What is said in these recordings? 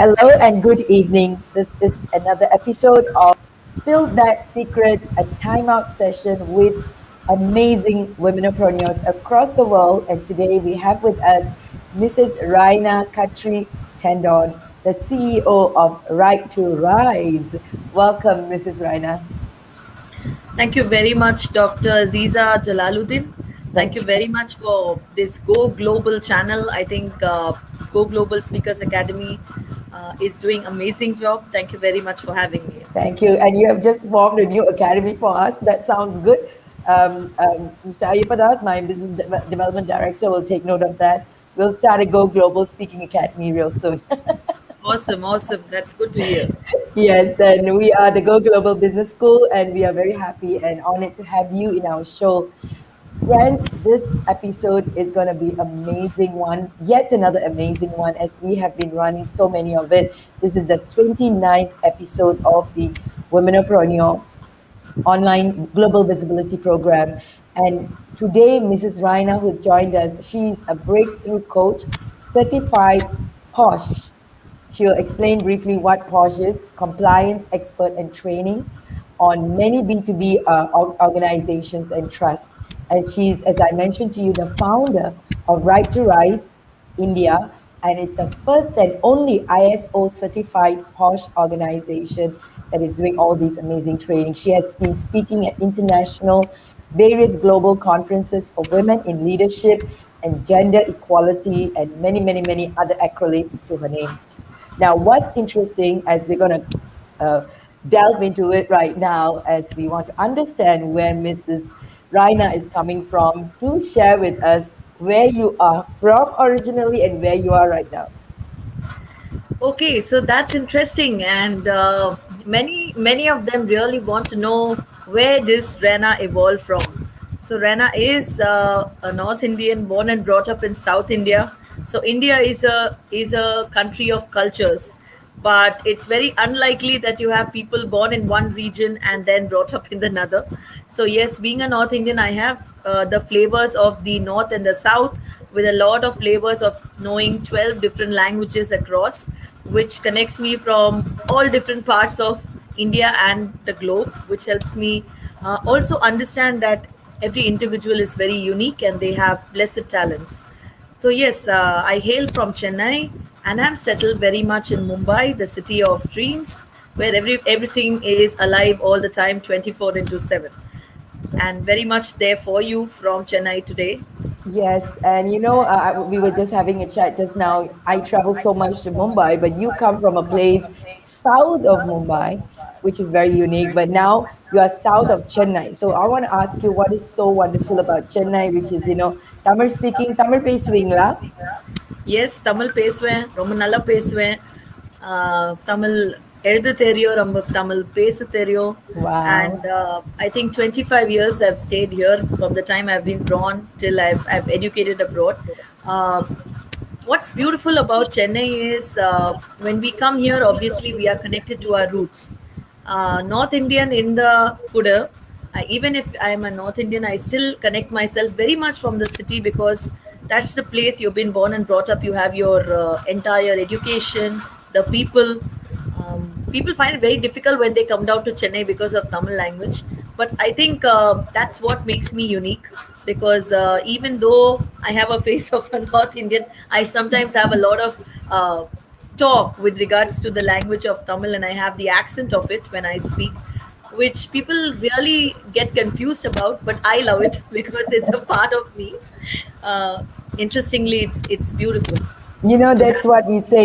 Hello and good evening. This is another episode of Spill That Secret, a timeout session with amazing womenopreneurs across the world. And today we have with us Mrs. Raina Khatri Tandon, the CEO of Right to Rise. Welcome, Mrs. Raina. Thank you very much, Dr. Azeeza Jalaludeen. Thank you That's right. very much for this Go Global channel. I think Go Global Speakers Academy is doing amazing job. Thank you very much for having me. Thank you. And you have just formed a new academy for us. That sounds good. Mr. Ayupadas, my development director, will take note of that. We'll start a Go Global Speaking Academy real soon. Awesome, awesome. That's good to hear. Yes, and we are the Go Global Business School, and we are very happy and honored to have you in our show. Friends, this episode is going to be amazing one, yet another amazing one, as we have been running so many of it. This is the 29th episode of the Womenopreneur online global visibility program. And today, Mrs. Raina, who has joined us, she's a breakthrough coach, certified POSH. She'll explain briefly what POSH is, compliance expert and training on many B2B organizations and trusts. And she's, as I mentioned to you, the founder of Right to Rise India, and it's the first and only ISO certified POSH organization that is doing all these amazing training. She has been speaking at international, various global conferences for women in leadership and gender equality, and many, many, many other accolades to her name. Now, what's interesting, as we're going to delve into it right now, as we want to understand where Mrs. Raina is coming from, please share with us where you are from originally and where you are right now. Okay, so that's interesting, and many of them really want to know where does Rena evolve from. So Rena is a North Indian, born and brought up in South India. So India is a country of cultures, but it's very unlikely that you have people born in one region and then brought up in another. So yes, being a North Indian, I have the flavors of the North and the South, with a lot of flavors of knowing 12 different languages across, which connects me from all different parts of India and the globe, which helps me also understand that every individual is very unique and they have blessed talents. So yes, I hail from Chennai and I'm settled very much in Mumbai, the city of dreams, where everything is alive all the time, 24 into 7. And very much there for you from Chennai today. Yes, and we were just having a chat just now. I travel so much to Mumbai, but you come from a place south of Mumbai, which is very unique. But now you are south of Chennai. So I want to ask you what is so wonderful about Chennai, which is, Tamil speaking, Tamil பேசுவீங்களா? S Tamil பேசுவேன், ரொம்ப நல்லா பேசுவேன். தமிழ் எழுத தெரியும், ரொம்ப தமிழ் பேச தெரியும். And Wow. I think 25 years I've stayed here from the time I've been born till I've educated abroad. Uh, what's beautiful about Chennai is when we come here, obviously we are connected to our roots. North Indian in the Kuda, even if I'm a North Indian, I still connect myself very much from the city because that's the place you've been born and brought up. You have your entire education, the people. People find it very difficult when they come down to Chennai because of Tamil language. But I think that's what makes me unique because even though I have a face of a North Indian, I sometimes have a lot of talk with regards to the language of Tamil and I have the accent of it when I speak, which people really get confused about, but I love it because it's a part of me. Interestingly, it's beautiful to That's have. what we say,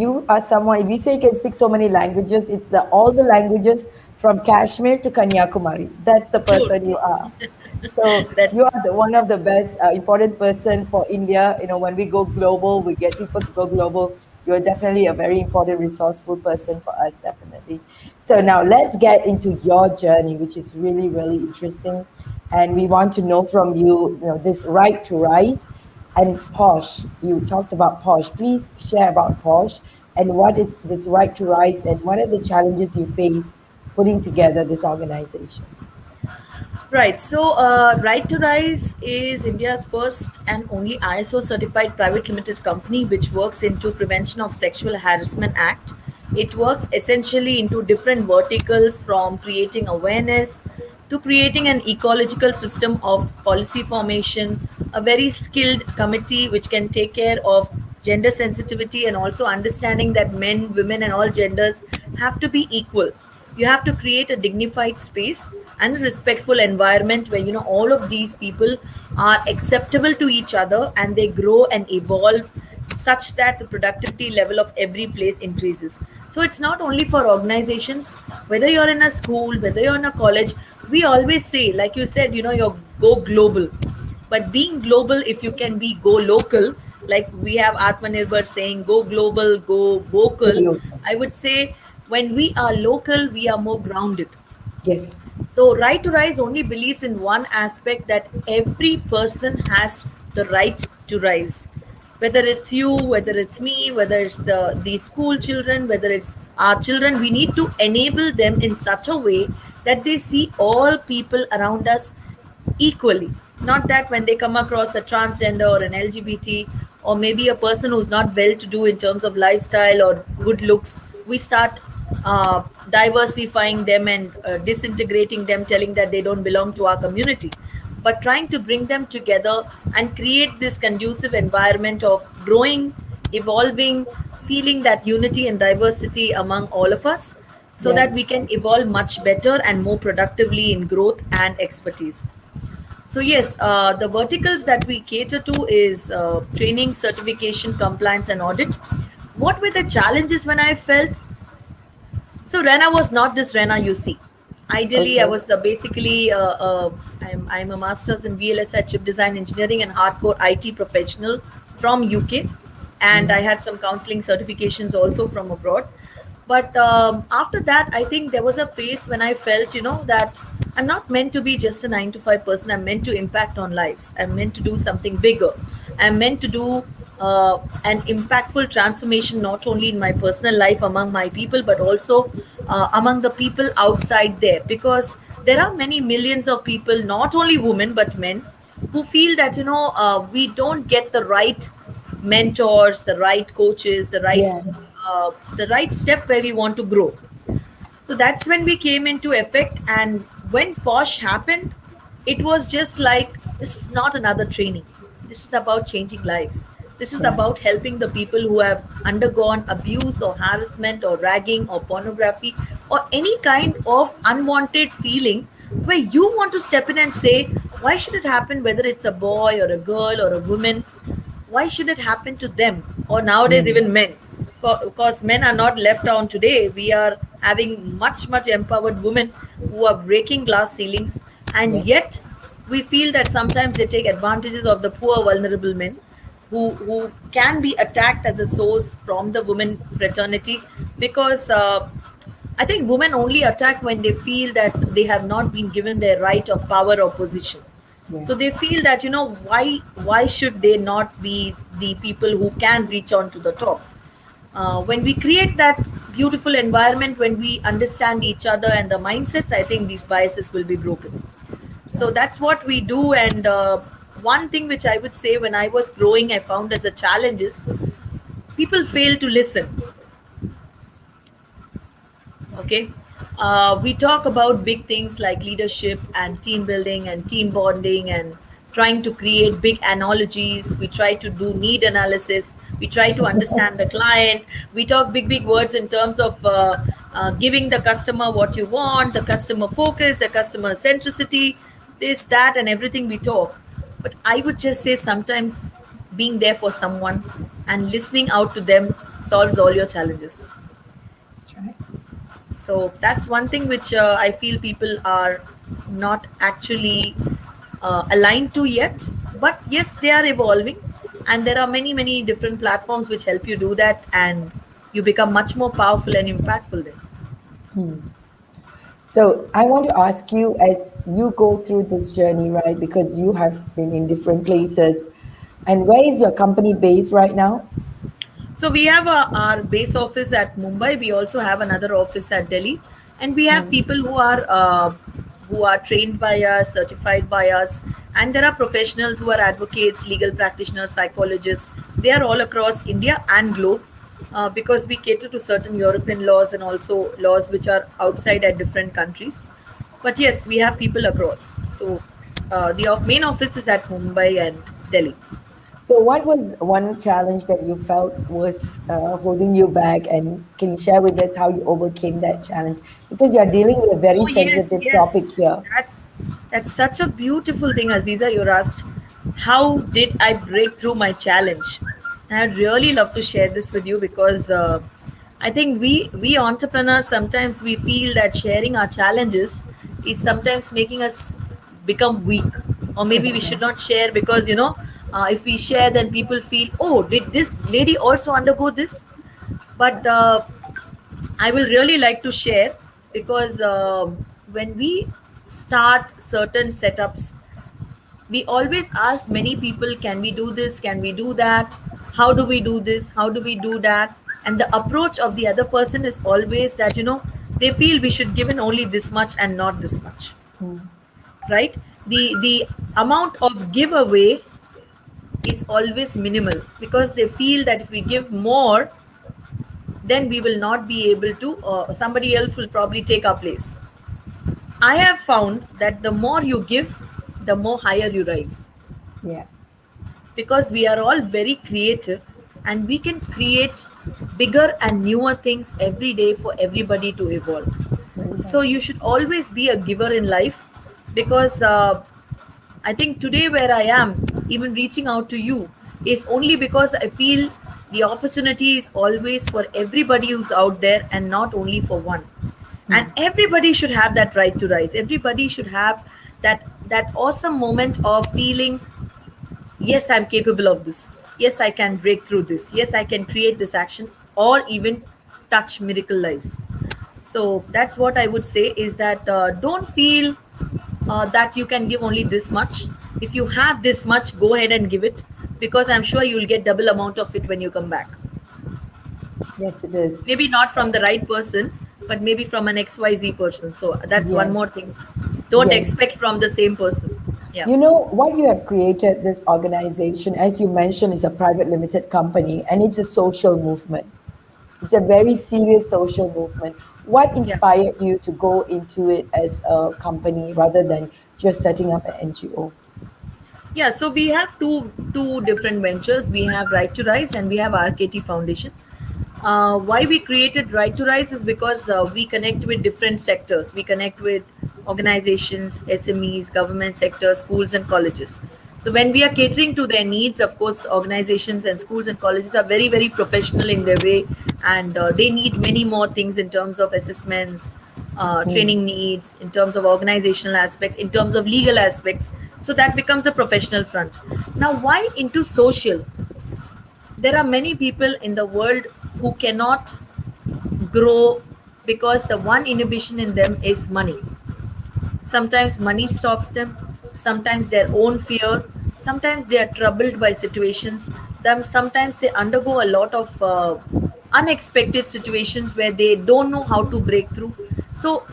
you are someone, if we say you can speak so many languages, it's all the languages from Kashmir to Kanyakumari. That's the True, person you true. are. So That's you are one of the best important person for India. When we go global, we get people to go global. You're definitely a very important, resourceful person for us, definitely. So now let's get into your journey, which is really, really interesting. And we want to know from you, this right to rise and POSH. You talked about POSH. Please share about POSH and what is this right to rise and what are the challenges you face putting together this organization? Right. So, Right to Rise is India's first and only ISO certified private limited company which works into Prevention of Sexual Harassment Act. It works essentially into different verticals from creating awareness to creating an ecological system of policy formation, a very skilled committee which can take care of gender sensitivity and also understanding that men, women, and all genders have to be equal. You have to create a dignified space and a respectful environment where all of these people are acceptable to each other and they grow and evolve such that the productivity level of every place increases. So it's not only for organizations, whether you're in a school, whether you're in a college. We always say, like you said, you go global, but being global, if you can be go local, like we have Atmanirbhar saying, go global, go Go vocal. local. I would say when we are local, we are more grounded. Yes. So, Right to Rise only believes in one aspect, that every person has the right to rise. Whether it's you, whether it's me, whether it's the school children, whether it's our children, we need to enable them in such a way that they see all people around us equally. Not that when they come across a transgender or an LGBT or maybe a person who's not well to do in terms of lifestyle or good looks, we start diversifying them and disintegrating them, telling that they don't belong to our community. But trying to bring them together and create this conducive environment of growing, evolving, feeling that unity and diversity among all of us so Yeah. that we can evolve much better and more productively in growth and expertise. So yes, the verticals that we cater to is training, certification, compliance, and audit. What were the challenges when I felt? So Rena was not this Rena you see. Ideally, I Okay. was I'm a master's in VLSI chip design engineering and hardcore IT professional from UK, and I Mm. had some counseling certifications also from abroad. But after that, I think there was a phase when I felt, that I'm not meant to be just a 9 to 5 person. I'm meant to impact on lives. I'm meant to do something bigger. I'm meant to do an impactful transformation, not only in my personal life among my people, but also among the people outside there. Because there are many millions of people, not only women, but men, who feel that, we don't get the right mentors, the right coaches, Yeah. the right step where we want to grow. So that's when we came into effect. And when POSH happened, it was just like, this is not another training. This is about changing lives. This is Yeah. about helping the people who have undergone abuse or harassment or ragging or pornography or any kind of unwanted feeling, where you want to step in and say, why should it happen, whether it's a boy or a girl or a woman? Why should it happen to them, or nowadays Mm. even men? Because men are not left on today. We are having much empowered women who are breaking glass ceilings, and Yeah. yet we feel that sometimes they take advantages of the poor vulnerable men who can be attacked as a source from the women fraternity. Because I think women only attack when they feel that they have not been given their right of power or position. Yeah. So they feel that, why should they not be the people who can reach on to the top? When we create that beautiful environment, when we understand each other and the mindsets, I think these biases will be broken. So Right. that's what we do. And one thing which I would say, when I was growing, I found as a challenge is people fail to listen. Okay. We talk about big things like leadership and team building and team bonding and trying to create big analogies. We try to do need analysis. We try to understand the client. We talk big words in terms of giving the customer what you want, the customer focus, the customer centricity, this, that, and everything we talk. But I would just say, sometimes being there for someone and listening out to them solves all your challenges. That's right. So that's one thing which I feel people are not actually aligned to yet. But yes, they are evolving, and there are many different platforms which help you do that, and you become much more powerful and impactful then. So I want to ask you, as you go through this journey, right? Because you have been in different places, and where is your company based right now? So we have our base office at Mumbai. We also have another office at Delhi, and we have Mm. people who are who are trained by us, certified by us, and there are professionals who are advocates, legal practitioners, psychologists. They are all across India and globe, because we cater to certain European laws and also laws which are outside at different countries. But yes, we have people across. So the main office is at Mumbai and Delhi. So, what was one challenge that you felt was holding you back? And can you share with us how you overcame that challenge? Because you're dealing with a very Oh yes, sensitive topic yes. here. That's such a beautiful thing, Aziza. You're asked, how did I break through my challenge? And I'd really love to share this with you because I think we entrepreneurs sometimes we feel that sharing our challenges is sometimes making us become weak, or maybe we should not share because if we share, then people feel, oh, did this lady also undergo this? But I will really like to share because when we start certain setups, we always ask many people, can we do this? Can we do that? How do we do this? How do we do that? And the approach of the other person is always that, they feel we should give in only this much and not this much, Mm. right? The amount of giveaway is always minimal because they feel that if we give more, then we will not be able to, somebody else will probably take our place. I have found that the more you give, the more higher you rise, Yeah, because we are all very creative and we can create bigger and newer things every day for everybody to evolve. very So nice. you should always be a giver in life, because I think today where I am, even reaching out to you, is only because I feel the opportunity is always for everybody who's out there and not only for one. And Mm. everybody should have that right to rise. Everybody should have that awesome moment of feeling, yes, I'm capable of this. Yes, I can break through this. Yes, I can create this action or even touch miracle lives. So that's what I would say is that don't feel that you can give only this much. If you have this much, go ahead and give it, because I'm sure you'll get double amount of it when you come back. Yes, it is. Maybe not from the right person, but maybe from an XYZ person. So that's one Yes, more thing. Don't yes. expect from the same person. Yeah. You know, what you have created, this organization, as you mentioned, is a private limited company and it's a social movement. It's a very serious social movement. What Yeah. inspired you to go into it as a company rather than just setting up an NGO? Yeah, so we have two different ventures. We have Right to Rise and we have RKT Foundation. Why we created Right to Rise is because we connect with different sectors. We connect with organizations, SMEs, government sector, schools, and colleges. So when we are catering to their needs, of course, organizations and schools and colleges are very, very professional in their way, and they need many more things in terms of assessments, Mm. training needs, in terms of organizational aspects, in terms of legal aspects. So that becomes a professional front. Now, why into social? There are many people in the world who cannot grow because the one inhibition in them is money. Sometimes money stops them, sometimes their own fear, sometimes they are troubled by situations, them sometimes they undergo a lot of unexpected situations where they don't know how to break through. So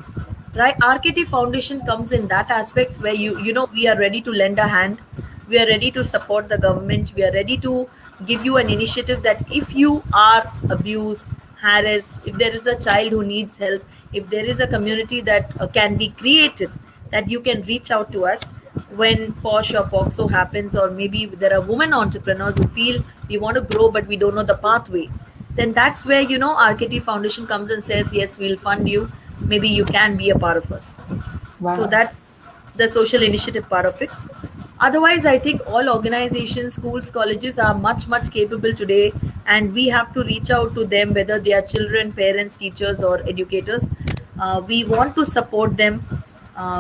right, RKT Foundation comes in that aspects where we are ready to lend a hand, we are ready to support the government, we are ready to give you an initiative that if you are abused, harassed, if there is a child who needs help, if there is a community that can be created, that you can reach out to us when POSH or POXO happens, or maybe there are women entrepreneurs who feel we want to grow but we don't know the pathway. Then that's where RKT Foundation comes and says, yes, we'll fund you. Maybe you can be a part of us. So Wow. that's the social initiative part of it. Otherwise, I think all organizations, schools, colleges are much, much capable today, and we have to reach out to them, whether they are children, parents, teachers, or educators. We want to support them.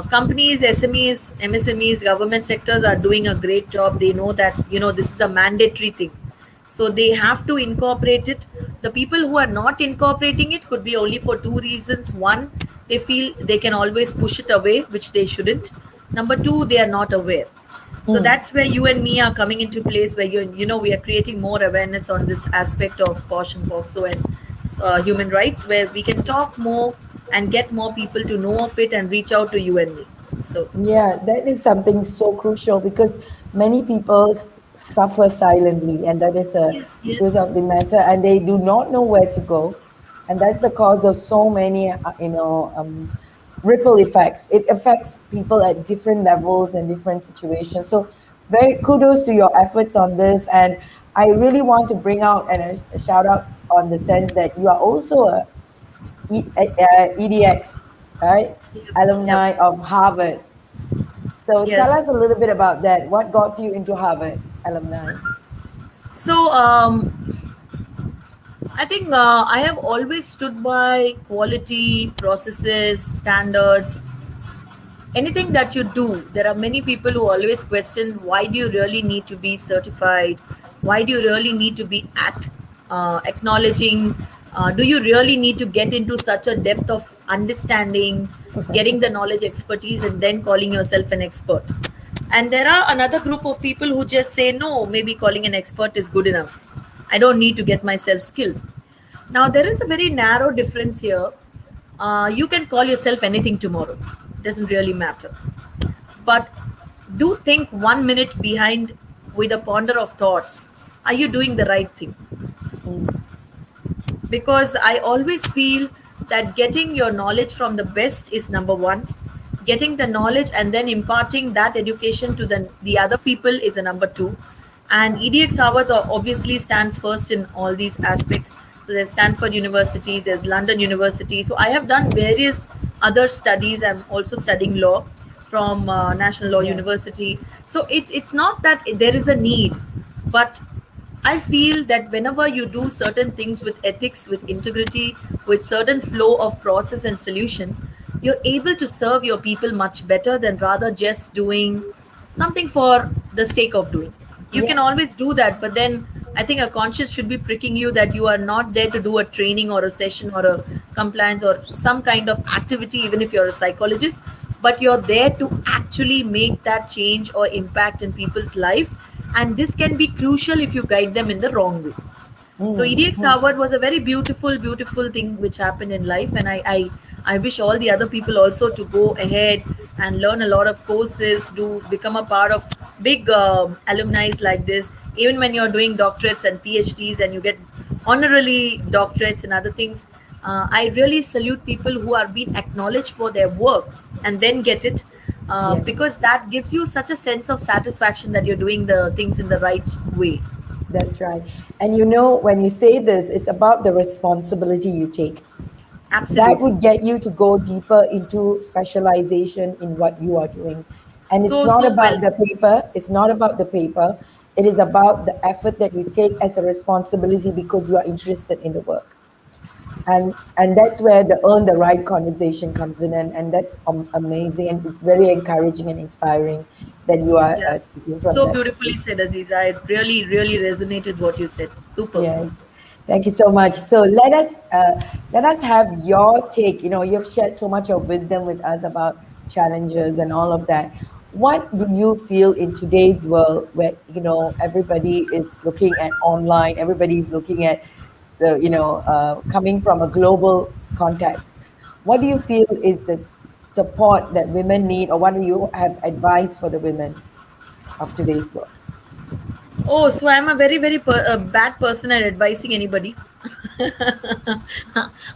Companies, SMEs, MSMEs, government sectors are doing a great job. They know that this is a mandatory thing, so they have to incorporate it. The people who are not incorporating it could be only for two reasons. One, they feel they can always push it away, which they shouldn't. Number two, they are not aware. So Mm. that's where you and me are coming into place, where we are creating more awareness on this aspect of POSH and POXO and human rights, where we can talk more and get more people to know of it and reach out to you and me. So Yeah, that is something so crucial because many people suffer silently, and that is the yes, truth yes, of the matter, and they do not know where to go, and that's the cause of so many, ripple effects. It affects people at different levels and different situations. So, very kudos to your efforts on this, and I really want to bring out and a shout out on the sense that you are also EDX, right? yep, yep. Alumni of Harvard. So tell Yes. us a little bit about that. What got you into Harvard alumni? So I think I have always stood by quality, processes, standards, anything that you do. There are many people who always question, why do you really need to be certified, why do you really need to be acknowledging, do you really need to get into such a depth of understanding, getting the knowledge, expertise, and then calling yourself an expert. And there are another group of people who just say, no, maybe calling an expert is good enough, I don't need to get myself skilled. Now, there is a very narrow difference here. You can call yourself anything tomorrow, doesn't really matter. But do think 1 minute behind with a ponder of thoughts. Are you doing the right thing? Mm, Because I always feel that getting your knowledge from the best is number one. Getting the knowledge and then imparting that education to the other people is a number two. And EDX Harvard obviously stands first in all these aspects. So there's Stanford University, there's London University. So I have done various other studies. I'm also studying law from National Law yes, University. So it's not that there is a need, but I feel that whenever you do certain things with ethics, with integrity, with certain flow of process and solution, you're able to serve your people much better than rather just doing something for the sake of doing. You can yeah, always do that, but then I think a conscience should be pricking you that you are not there to do a training or a session or a compliance or some kind of activity, even if you're a psychologist, but you're there to actually make that change or impact in people's life. And this can be crucial if you guide them in the wrong way. So EDX mm, Harvard was a very beautiful, beautiful thing which happened in life, and I wish all the other people also to go ahead and learn a lot of courses, do become a part of big alumni like this. Even when you're doing doctorates and PhDs and you get honorary doctorates and other things, I really salute people who are being acknowledged for their work and then get it. yes. Because that gives you such a sense of satisfaction that you're doing the things in the right way. That's right. And you know, when you say this, it's about the responsibility you take. That Absolutely. would get you to go deeper into specialization in what you are doing. And it's So, not so well about the paper, it's not about the paper. It is about the effort that you take as a responsibility because you are interested in the work. And that's where the earn the right conversation comes in, and that's amazing, and it's very encouraging and inspiring that you are yeah. speaking from So that beautifully space. said, Aziza. I really, really resonated what you said. Super. Yes, thank you so much. So let us have your take. You know, you've shared so much of wisdom with us about challenges and all of that. What do you feel in today's world where everybody is looking at online, everybody is looking at coming from a global context? What do you feel is the support that women need, or what do you have advice for the women of today's world? Oh, so I'm a very, very bad person at advising anybody.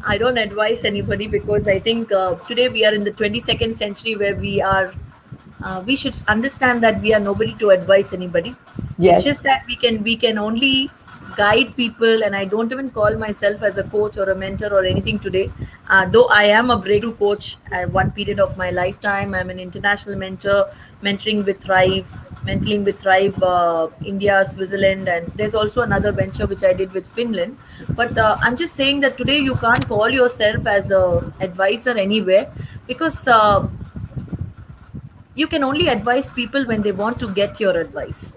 I don't advise anybody because I think today we are in the 22nd century where we should understand that we are nobody to advise anybody. It's just Yes, that we can only guide people, and I don't even call myself as a coach or a mentor or anything today. Though I am a breakthrough coach at one period of my lifetime, I'm an international mentor, mentoring with Thrive, mentoring with Thrive, India, Switzerland, and there's also another venture which I did with Finland. But I'm just saying that today you can't call yourself as a advisor anywhere, because you can only advise people when they want to get your advice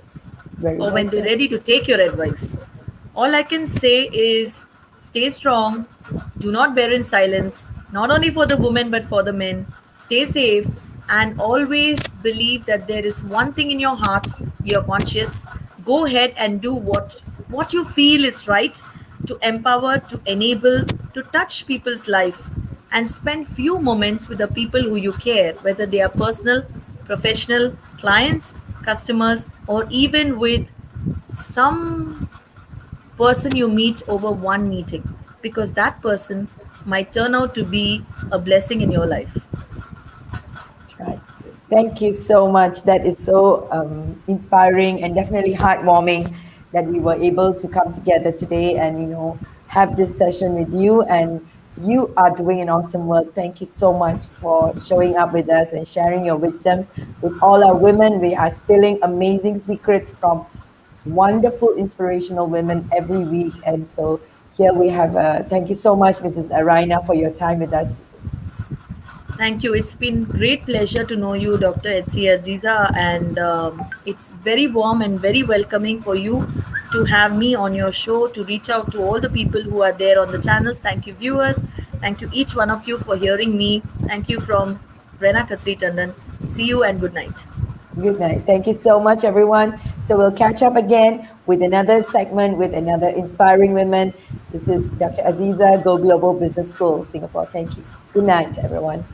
very or well when they're said. ready to take your advice. All I can say is stay strong, do not bear in silence, not only for the women but for the men. Stay safe, and always believe that there is one thing in your heart, you're conscious. Go ahead and do what you feel is right, to empower, to enable, to touch people's life. and spend few moments with the people who you care, whether they are personal, professional, clients, customers, or even with some person you meet over one meeting, because that person might turn out to be a blessing in your life. That's right. So thank you so much. That is so inspiring and definitely heartwarming that we were able to come together today and have this session with you. And you are doing an awesome work. Thank you so much for showing up with us and sharing your wisdom with all our women. We are stealing amazing secrets from wonderful, inspirational women every week. And so here we have. Thank you so much, Mrs. Raina, for your time with us. Thank you. It's been great pleasure to know you, Dr. Azeeza, and it's very warm and very welcoming for you to have me on your show, to reach out to all the people who are there on the channels. Thank you, viewers. Thank you, each one of you, for hearing me. Thank you from Rena, Khatri, Tandon. See you and good night. Good night. Thank you so much, everyone. So we'll catch up again with another segment with another inspiring women. This is Dr. Azeeza, Go Global Business School, Singapore. Thank you. Good night, everyone.